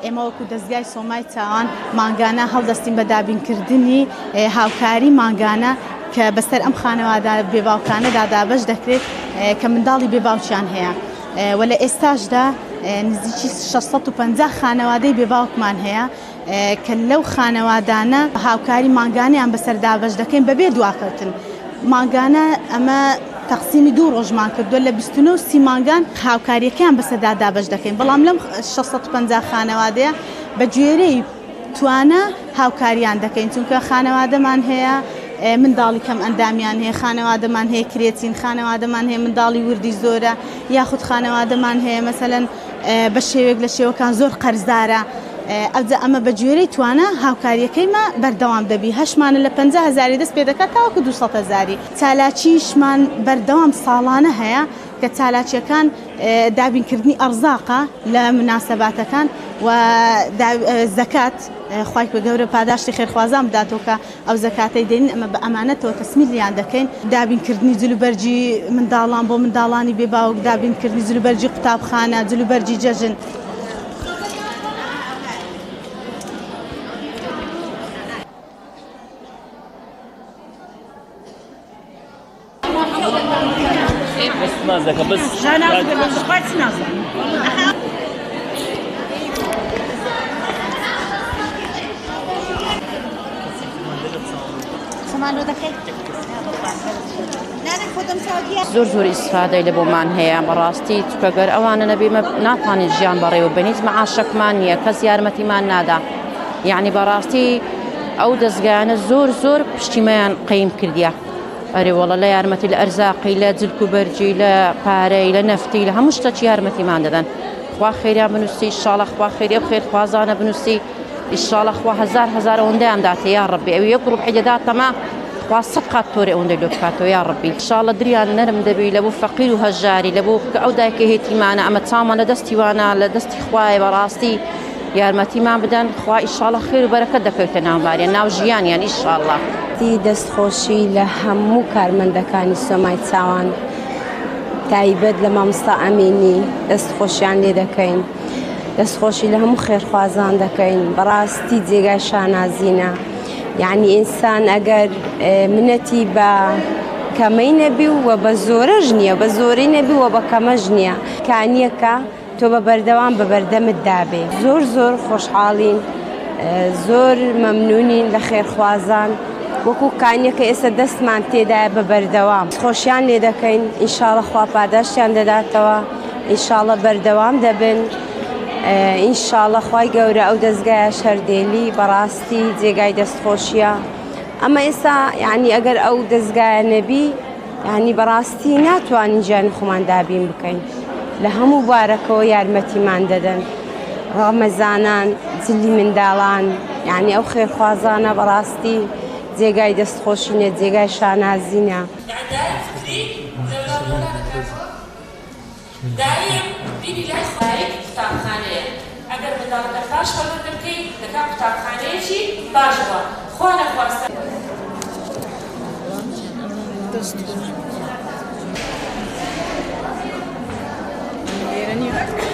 ئێمە وەکو دەستگای سۆمای چاوان مانگانە هەڵدەستین بە دابینکردنی هاوکاری مانگانە کە بەسەر ئەم خانەوادە بێباوکانەدا دابەش دەکرێت کە منداڵی بێباوچیان هەیە و لە ئێستاشدا نزیکی 650 خانەوادەی بێباوکمان هەیە کە لەو خانەوادانە هاوکاری مانگانیان بەسەر دابەش دەکەین بەبێ دواکەوتن. مانگانە ئەمە تەقسیمی 2 ڕۆژمان کردووە لە 29 مانگان هاوکاریەکەیان بەسەردا دابەش دەکەین، بەڵام لەم 650 خانەوادەیە بە گوێرەی توانە هاوکاریان دەکەین، چونکە خانەوادەمان هەیە منداڵی کەم ئەندامیان هەیە، خانەوادەمان هەیە کرێتین، خانەوادەمان هەیە منداڵی وردی زۆرە، یاخود خانەوادەمان هەیە مەسەلەن بە شێوێک لە شێوەکان زۆر قەرزدارە. ئەوجا ئەمە بە گوێرەی توانە هاوکاریەکەیمە بەردەوام دەبی. هەشمانە لە 50,000 دەست پێ دەکات تاوەکو 200,000. چالاکیشمان بەردەوام ساڵانە هەیە کە چالاکیەکان دابینکردنی ئەرزاقە لە مناسەباتەکان و زەکات خوای گەورە پاداشتی خێرخوازان بداتەوە کە ئەو زەکاتەی دێنین ئەمە بە ئەمانەتەوە تەسمیلیان دەکەین. دابینکردنی جلوبەرجی منداڵان بۆ منداڵانی بێباوک، دابینکردنی جلوبەرجی قوتابخانە، جلوبەرجی جەژن. نازك بس زۆر ئیسفادەی لە بۆمان هەیە بەڕاستی چکەگەر ئەوانە نەبی ناتوانین ژیان بەڕێوە بنیت مەعاشەکمان نییە، کەس یارمەتیمان نادا. یعنی بەڕاستی ئەو دەستگایانە زۆر پشتیمەیان قەیم کردیە. ئەرێ وەڵە لە یارمەتی لە ئەرزاقی، لە جلک و بەرجی، لە پارەی، لە نەفتی، لە هەموو شتێکی یارمەتیمان دەدەن. خوا خێریان بنووسی، ئینشاڵڵا خوا خێریە و خێرخوازانە بنووسی، ئینشاڵڵا خوا هەزار ئەوەندەیان داتێ یا ڕەبی. ئەوی 1 ڕوبعی دەداتەما خوا 100 قات تۆرێ ئەوەندەی لۆ بکاتەوە یا ڕەبی. ئینشاڵڵا دریان نەرم دەبی لە بۆ فەقیر و هەژاری، لە بۆ کە ئەو دایکە هێتیمانە ئەمە چامان لە دەستی وانە لە دەستی خوایە بەڕاستی یارمەتیمان بدەن. خوا ئینشاڵڵا خێر و بەرەکەت دەکەوێتە ناوباریان ناو ژیانیان ئینشاڵڵا. دەستخۆشی لە هەموو کارمەندەکانی سۆمای چاوان تایبەت لە مامۆستا ئەمینی دەستخۆشیان لێ دەکەین، دەستخۆشی لە هەموو خێرخوازان دەکەین. بەڕاستی جێگای شانازینە، یعنی ئینسان ئەگەر منەتی بە کەمەی نەبی و بە زۆرەش نییە، بە زۆرەی نەبی و بە کەمەش نییە، کانیەکە تۆ بە بەردەوام بە بەردەمت دابێ. زۆر خۆشحاڵین، زۆر مەمنونین لە خێرخوازان وەکو کانیەکە ئێستا دەستمان تێدایە بە بەردەوام خۆشیان لێ دەکەین. ئینشاڵڵا خوا پاداشتیان دەداتەوە، ئینشاڵڵا بەردەوام دەبن، ئینشاڵڵا خوای گەورە ئەو دەستگایە شەردێلی بەڕاستی جێگای دەستخۆشیە. ئەمە ئێستا یعنی ئەگەر ئەو دەستگایە نەبی یعنی بەڕاستی ناتوانین ژیانی خۆمان دابین بکەین. لە هەموو بارەکەوە یارمەتیمان دەدەن، ڕەمەزانان، جلی منداڵان، یعنی ئەو خێرخوازانە بەڕاستی جێگای دەستخۆشینە، جێگای شانازینە. دایم بینی لای خۆیت قوتابخانەیە، ئەگەر منداڵەکە باش هەڵوێتە بکەیت دەکات قوتابخانەیەکی باش بووە. خوا نەخواستە لێرە نییە.